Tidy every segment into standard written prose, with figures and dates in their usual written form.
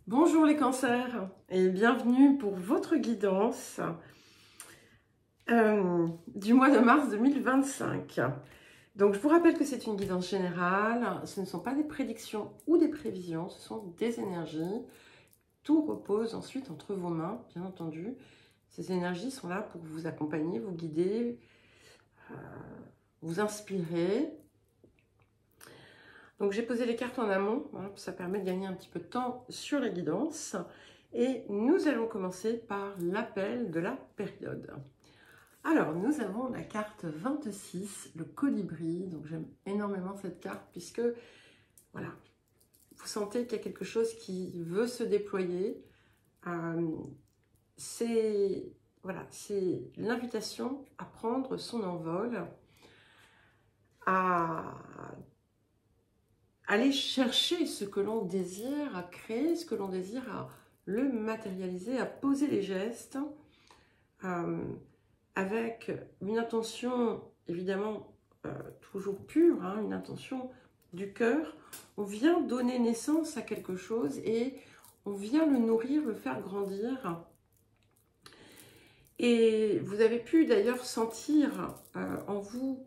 Bonjour les cancers et bienvenue pour votre guidance du mois de mars 2025. Donc je vous rappelle que c'est une guidance générale, ce ne sont pas des prédictions ou des prévisions, ce sont des énergies. Tout repose ensuite entre vos mains, bien entendu. Ces énergies sont là pour vous accompagner, vous guider, vous inspirer. Donc j'ai posé les cartes en amont, hein, ça permet de gagner un petit peu de temps sur les guidances. Et nous allons commencer par l'appel de la période. Alors nous avons la carte 26, le colibri. Donc j'aime énormément cette carte puisque voilà, vous sentez qu'il y a quelque chose qui veut se déployer. C'est l'invitation à prendre son envol, à aller chercher ce que l'on désire, à créer ce que l'on désire, à le matérialiser, à poser les gestes avec une intention évidemment toujours pure, hein, une intention du cœur. On vient donner naissance à quelque chose et on vient le nourrir, le faire grandir. Et vous avez pu d'ailleurs sentir en vous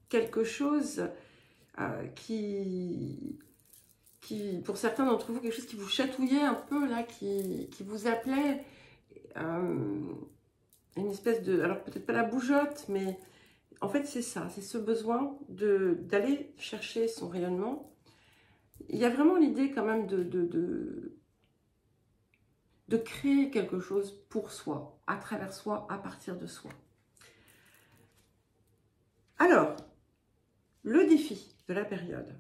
quelque chose qui, pour certains d'entre vous, quelque chose qui vous chatouillait un peu, là, qui vous appelait, une espèce de, alors peut-être pas la bougeotte, mais en fait c'est ça, c'est ce besoin d'aller chercher son rayonnement. Il y a vraiment l'idée quand même de créer quelque chose pour soi, à travers soi, à partir de soi. Alors, le défi de la période.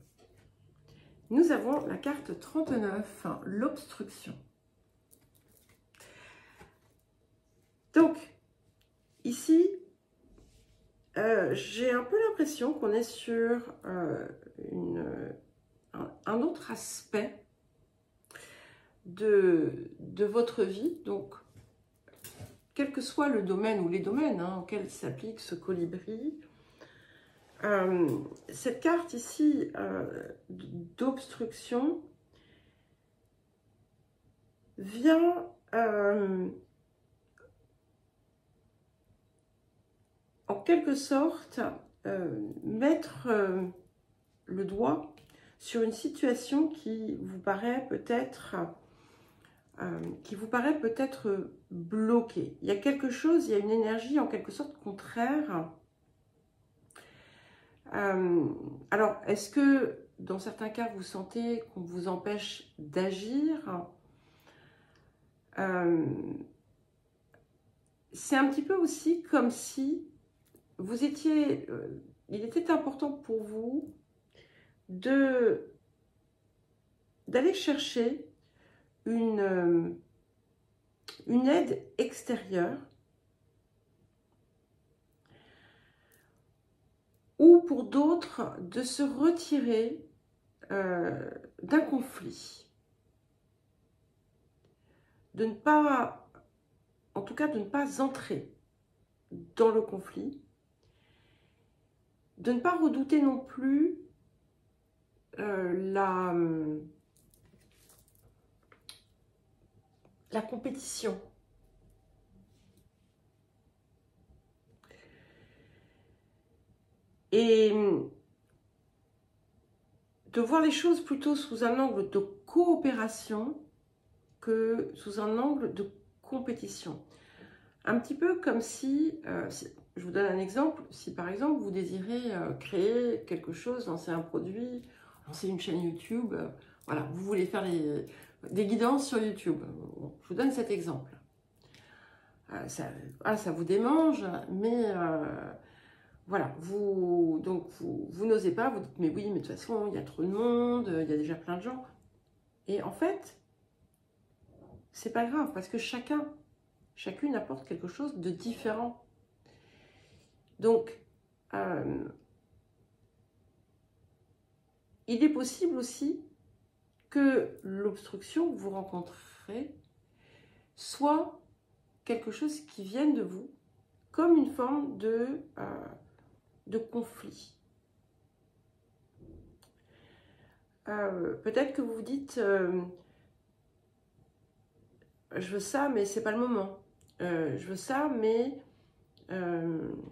Nous avons la carte 39, l'obstruction. Donc, ici, j'ai un peu l'impression qu'on est sur un autre aspect de votre vie. Donc, quel que soit le domaine ou les domaines auxquels s'applique ce colibri, cette carte ici d'obstruction vient en quelque sorte mettre le doigt sur une situation qui vous paraît peut-être bloquée. Il y a quelque chose, il y a une énergie en quelque sorte contraire. Alors, est-ce que dans certains cas, vous sentez qu'on vous empêche d'agir? C'est un petit peu aussi comme si vous étiez... il était important pour vous d'aller chercher une aide extérieure, ou pour d'autres de se retirer d'un conflit, de ne pas, en tout cas de ne pas entrer dans le conflit, de ne pas redouter non plus la compétition. Et de voir les choses plutôt sous un angle de coopération que sous un angle de compétition. Un petit peu comme si, je vous donne un exemple, si par exemple vous désirez créer quelque chose, lancer un produit, lancer une chaîne YouTube, voilà, vous voulez faire des guidances sur YouTube. Bon, je vous donne cet exemple. Ça vous démange, mais voilà, vous n'osez pas, vous dites mais oui, mais de toute façon, il y a trop de monde, il y a déjà plein de gens. Et en fait, c'est pas grave, parce que chacune apporte quelque chose de différent. Donc, il est possible aussi que l'obstruction que vous rencontrez soit quelque chose qui vienne de vous, comme une forme de conflit. Peut-être que vous vous dites, je veux ça, mais c'est pas le moment. Je veux ça, mais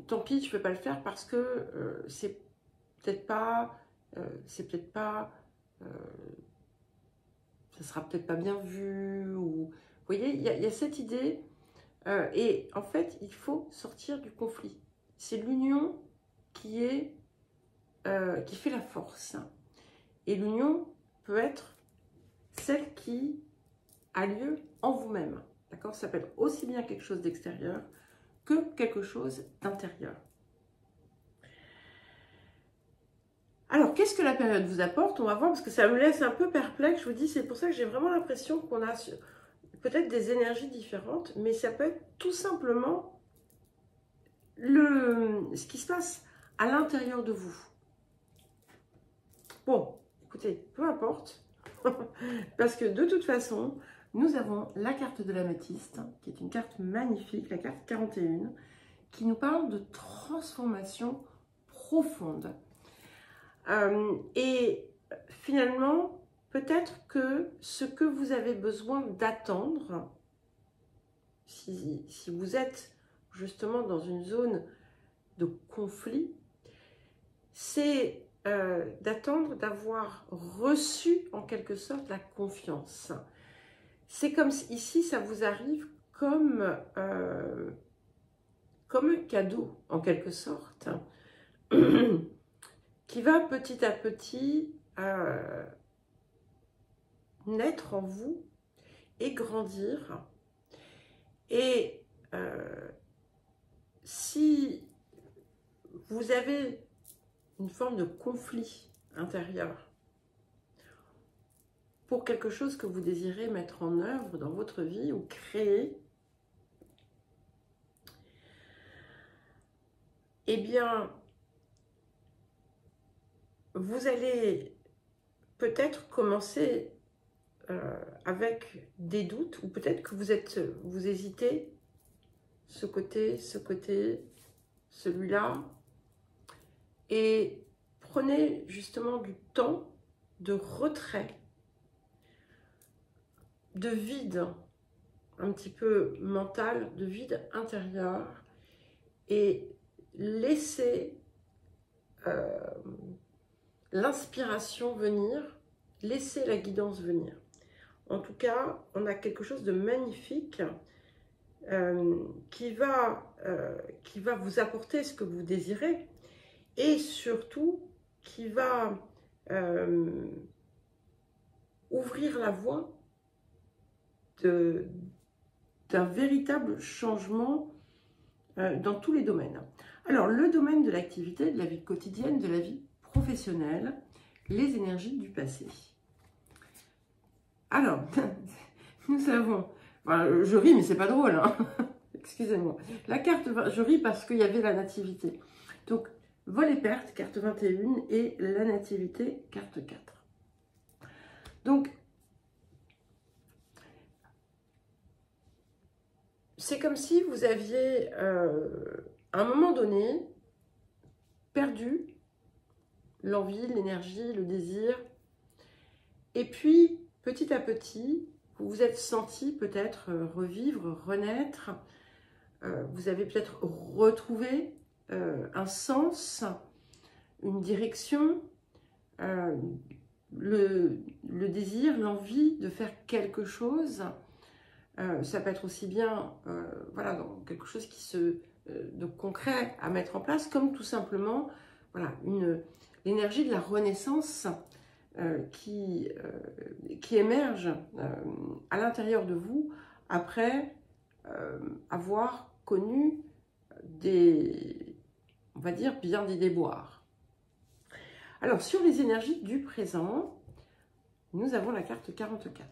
tant pis, je peux pas le faire parce que c'est peut-être pas, euh, ça sera peut-être pas bien vu. Ou, vous voyez, il y a cette idée. Et en fait, il faut sortir du conflit. C'est l'union qui fait la force. Et l'union peut être celle qui a lieu en vous-même. D'accord? Ça peut être aussi bien quelque chose d'extérieur que quelque chose d'intérieur. Alors, qu'est-ce que la période vous apporte? On va voir, parce que ça me laisse un peu perplexe. Je vous dis, c'est pour ça que j'ai vraiment l'impression qu'on a peut-être des énergies différentes, mais ça peut être tout simplement ce qui se passe à l'intérieur de vous. Bon, écoutez, peu importe, parce que de toute façon, nous avons la carte de l'améthyste, qui est une carte magnifique, la carte 41, qui nous parle de transformation profonde. Et finalement, peut-être que ce que vous avez besoin d'attendre, si vous êtes justement dans une zone de conflit, c'est d'attendre d'avoir reçu en quelque sorte la confiance. C'est comme si ici ça vous arrive comme un cadeau en quelque sorte, qui va petit à petit naître en vous et grandir. Et si vous avez une forme de conflit intérieur pour quelque chose que vous désirez mettre en œuvre dans votre vie ou créer, eh bien, vous allez peut-être commencer avec des doutes, ou peut-être que vous hésitez, ce côté, celui-là, et prenez justement du temps de retrait, de vide un petit peu mental, de vide intérieur, et laissez l'inspiration venir, laissez la guidance venir. En tout cas, on a quelque chose de magnifique qui va vous apporter ce que vous désirez, et surtout qui va ouvrir la voie d'un véritable changement dans tous les domaines. Alors, le domaine de l'activité, de la vie quotidienne, de la vie professionnelle, les énergies du passé. Alors, nous avons... Enfin, je ris, mais c'est pas drôle, hein. Excusez-moi. La carte, je ris parce qu'il y avait la nativité. Donc, vol et perte, carte 21, et la nativité, carte 4. Donc, c'est comme si vous aviez, à un moment donné, perdu l'envie, l'énergie, le désir. Et puis, petit à petit, vous vous êtes senti peut-être revivre, renaître. Vous avez peut-être retrouvé un sens, une direction, le désir, l'envie de faire quelque chose. Ça peut être aussi bien voilà, dans quelque chose de concret à mettre en place, comme tout simplement voilà, l'énergie de la renaissance qui émerge à l'intérieur de vous après avoir connu on va dire, bien des déboires. Alors, sur les énergies du présent, nous avons la carte 44.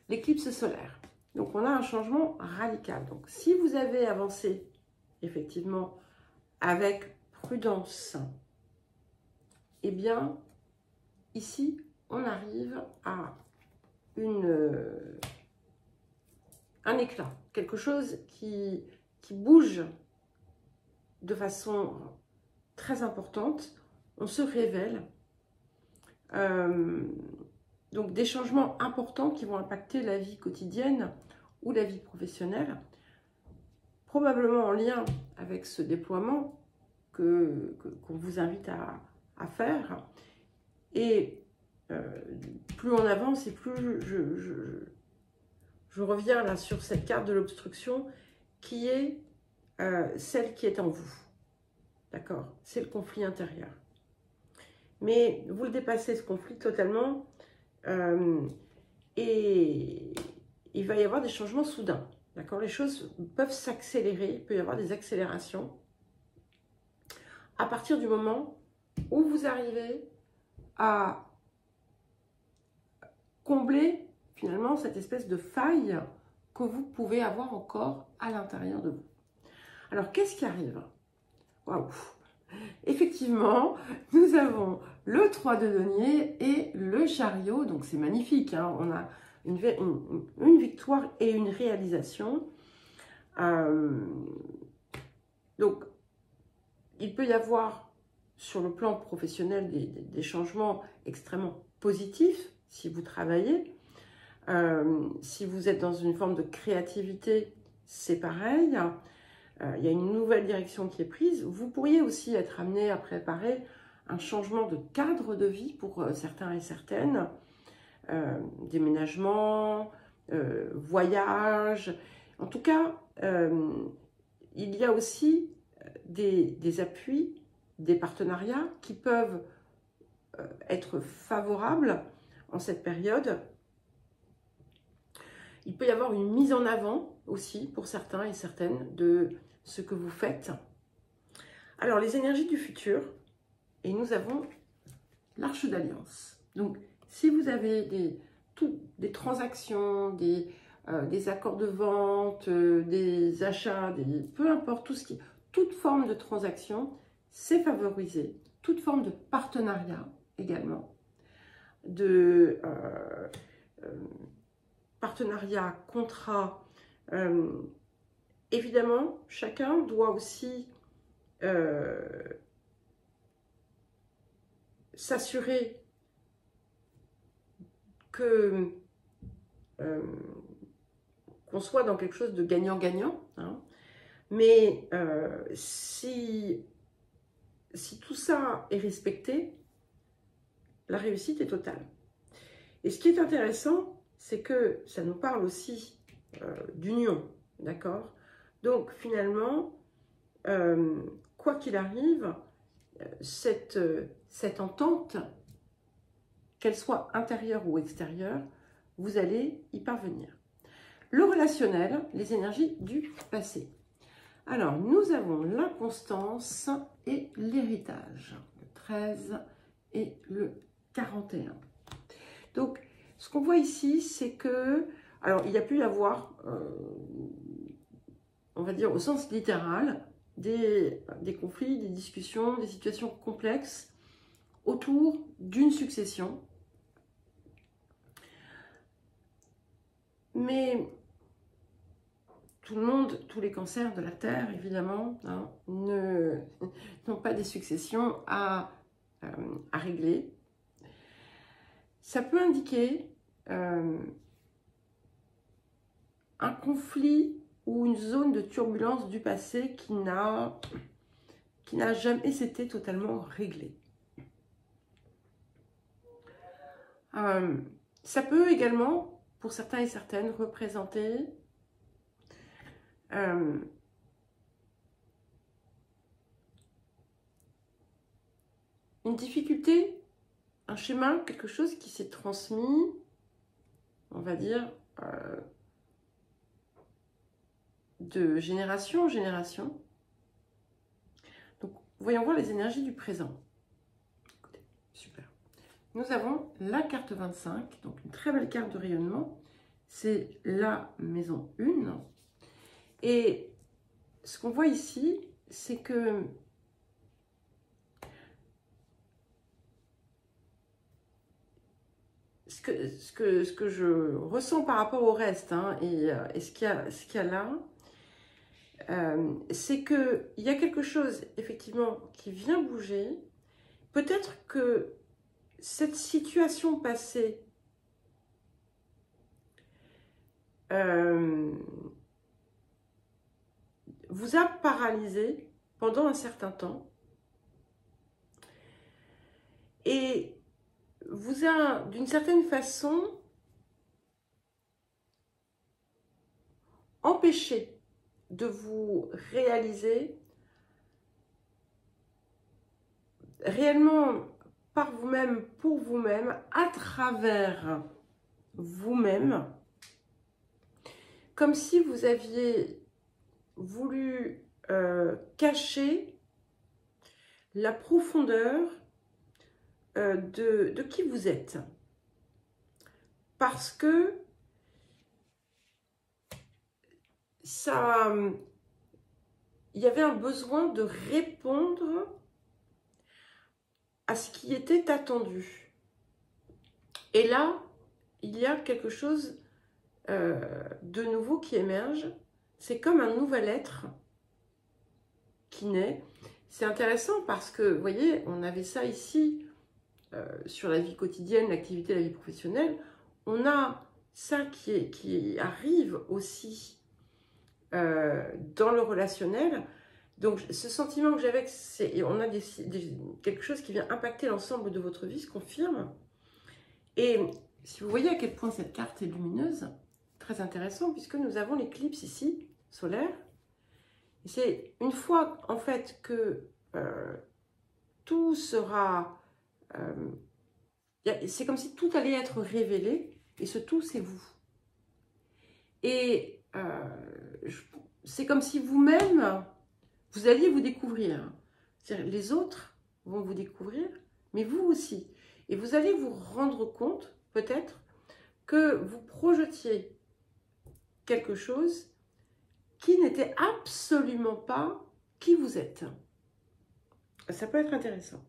L'éclipse solaire. Donc, on a un changement radical. Donc, si vous avez avancé, effectivement, avec prudence, eh bien, ici, on arrive à un éclat. Quelque chose qui bouge de façon très importante. On se révèle. Donc des changements importants qui vont impacter la vie quotidienne ou la vie professionnelle, probablement en lien avec ce déploiement qu'on vous invite à faire. Et plus on avance et plus je reviens là sur cette carte de l'obstruction qui est celle qui est en vous. D'accord? C'est le conflit intérieur. Mais vous le dépassez, ce conflit, totalement. Et il va y avoir des changements soudains. D'accord? Les choses peuvent s'accélérer. Il peut y avoir des accélérations. À partir du moment où vous arrivez à combler finalement cette espèce de faille que vous pouvez avoir encore à l'intérieur de vous. Alors, qu'est-ce qui arrive? Waouh! Effectivement, nous avons le 3 de denier et le chariot, donc c'est magnifique, hein. On a une victoire et une réalisation. Donc, il peut y avoir sur le plan professionnel des changements extrêmement positifs si vous travaillez. Si vous êtes dans une forme de créativité, c'est pareil. Il y a une nouvelle direction qui est prise. Vous pourriez aussi être amené à préparer un changement de cadre de vie pour certains et certaines. Déménagement, voyage. En tout cas, il y a aussi des appuis, des partenariats qui peuvent être favorables en cette période. Il peut y avoir une mise en avant aussi pour certains et certaines de ce que vous faites. Alors, les énergies du futur, et nous avons l'Arche d'Alliance. Donc, si vous avez des transactions, des accords de vente, des achats, peu importe, toute forme de transaction, c'est favorisé. Toute forme de partenariat également, de partenariat, contrat. Évidemment, chacun doit aussi s'assurer que qu'on soit dans quelque chose de gagnant-gagnant, hein. Mais si tout ça est respecté, la réussite est totale. Et ce qui est intéressant, c'est que ça nous parle aussi d'union, d'accord? Donc finalement, quoi qu'il arrive, cette entente, qu'elle soit intérieure ou extérieure, vous allez y parvenir. Le relationnel, les énergies du passé. Alors, nous avons l'inconstance et l'héritage, le 13 et le 41. Donc, ce qu'on voit ici, c'est que, alors, il y a pu y avoir, on va dire au sens littéral, des conflits, des discussions, des situations complexes autour d'une succession. Mais tout le monde, tous les cancers de la Terre, évidemment, hein, n'ont pas des successions à régler. Ça peut indiquer un conflit ou une zone de turbulence du passé qui n'a jamais été totalement réglée. Ça peut également, pour certains et certaines, représenter une difficulté, un schéma, quelque chose qui s'est transmis, on va dire, de génération en génération. Donc, voyons voir les énergies du présent. Écoutez, super. Nous avons la carte 25, donc une très belle carte de rayonnement. C'est la maison 1. Et ce qu'on voit ici, c'est que ce que je ressens par rapport au reste, hein, et ce qu'il y a là, c'est qu'il y a quelque chose, effectivement, qui vient bouger. Peut-être que cette situation passée vous a paralysé pendant un certain temps et vous a, d'une certaine façon, empêché de vous réaliser réellement par vous-même, pour vous-même, à travers vous-même, comme si vous aviez voulu cacher la profondeur de qui vous êtes. Parce que ça, il y avait un besoin de répondre à ce qui était attendu. Et là, il y a quelque chose de nouveau qui émerge. C'est comme un nouvel être qui naît. C'est intéressant parce que, vous voyez, on avait ça ici sur la vie quotidienne, l'activité, la vie professionnelle. On a ça qui arrive aussi dans le relationnel. Donc, ce sentiment que j'avais, c'est on a quelque chose qui vient impacter l'ensemble de votre vie, se confirme. Et si vous voyez à quel point cette carte est lumineuse, très intéressant, puisque nous avons l'éclipse ici, solaire. Et c'est une fois, en fait, que tout sera... c'est comme si tout allait être révélé, et ce tout, c'est vous. Et c'est comme si vous-même, vous alliez vous découvrir. C'est-à-dire, les autres vont vous découvrir, mais vous aussi. Et vous allez vous rendre compte, peut-être, que vous projetiez quelque chose qui n'était absolument pas qui vous êtes. Ça peut être intéressant.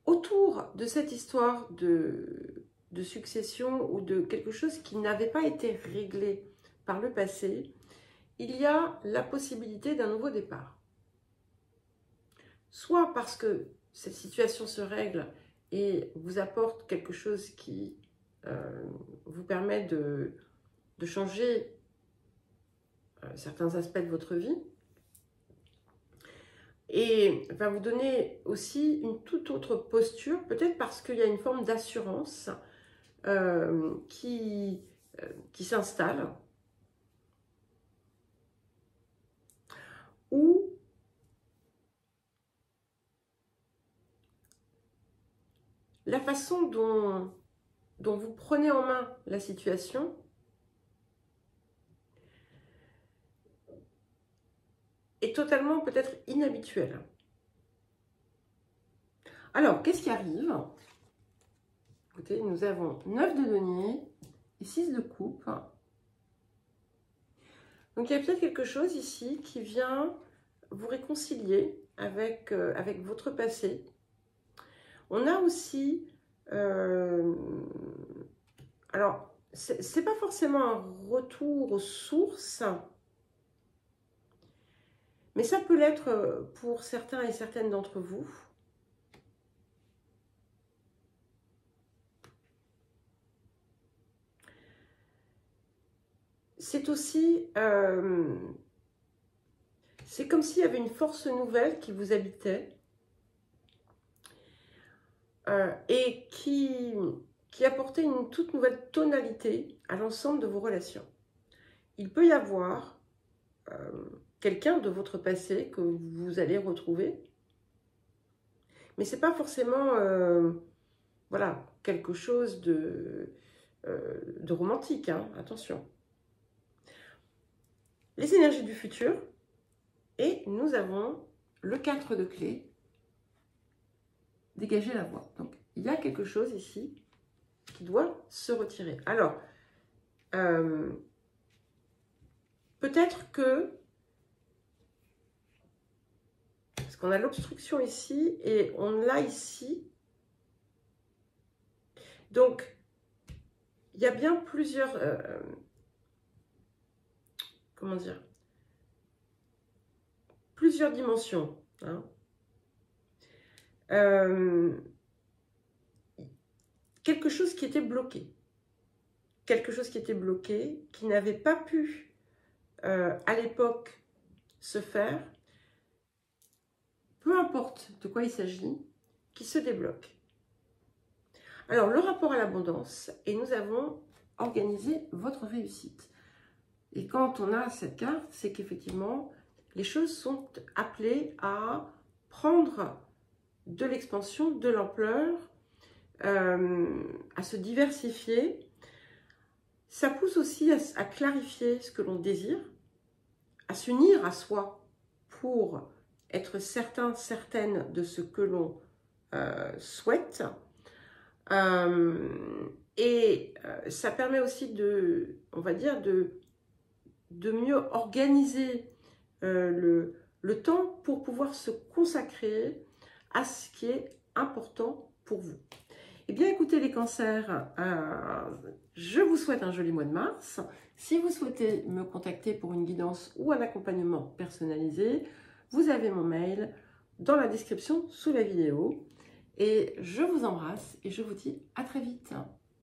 Autour de cette histoire de succession ou de quelque chose qui n'avait pas été réglé par le passé, il y a la possibilité d'un nouveau départ. Soit parce que cette situation se règle et vous apporte quelque chose qui vous permet de changer certains aspects de votre vie et va vous donner aussi une toute autre posture, peut-être parce qu'il y a une forme d'assurance qui s'installe, ou la façon dont vous prenez en main la situation est totalement peut-être inhabituelle. Alors, qu'est-ce qui arrive? Écoutez, nous avons 9 de denier et 6 de coupe. Donc, il y a peut-être quelque chose ici qui vient vous réconcilier avec votre passé. On a aussi... alors, c'est pas forcément un retour aux sources, mais ça peut l'être pour certains et certaines d'entre vous. C'est aussi... c'est comme s'il y avait une force nouvelle qui vous habitait et qui apportait une toute nouvelle tonalité à l'ensemble de vos relations. Il peut y avoir quelqu'un de votre passé que vous allez retrouver, mais ce n'est pas forcément voilà, quelque chose de romantique, hein, attention. Les énergies du futur, et nous avons le 4 de clé, dégager la voie. Donc, il y a quelque chose ici qui doit se retirer. Alors, peut-être que, parce qu'on a l'obstruction ici et on l'a ici, donc, il y a bien plusieurs, comment dire, plusieurs dimensions, hein. Quelque chose qui était bloqué, quelque chose qui était bloqué, qui n'avait pas pu à l'époque se faire, peu importe de quoi il s'agit, qui se débloque. Alors, le rapport à l'abondance, et nous avons organisé votre réussite. Et quand on a cette carte, c'est qu'effectivement, les choses sont appelées à prendre de l'expansion, de l'ampleur, à se diversifier. Ça pousse aussi à clarifier ce que l'on désire, à s'unir à soi pour être certain, certaine de ce que l'on souhaite. Ça permet aussi on va dire, de mieux organiser le temps pour pouvoir se consacrer à ce qui est important pour vous. Eh bien, écoutez les cancers, je vous souhaite un joli mois de mars. Si vous souhaitez me contacter pour une guidance ou un accompagnement personnalisé, vous avez mon mail dans la description sous la vidéo. Et je vous embrasse et je vous dis à très vite.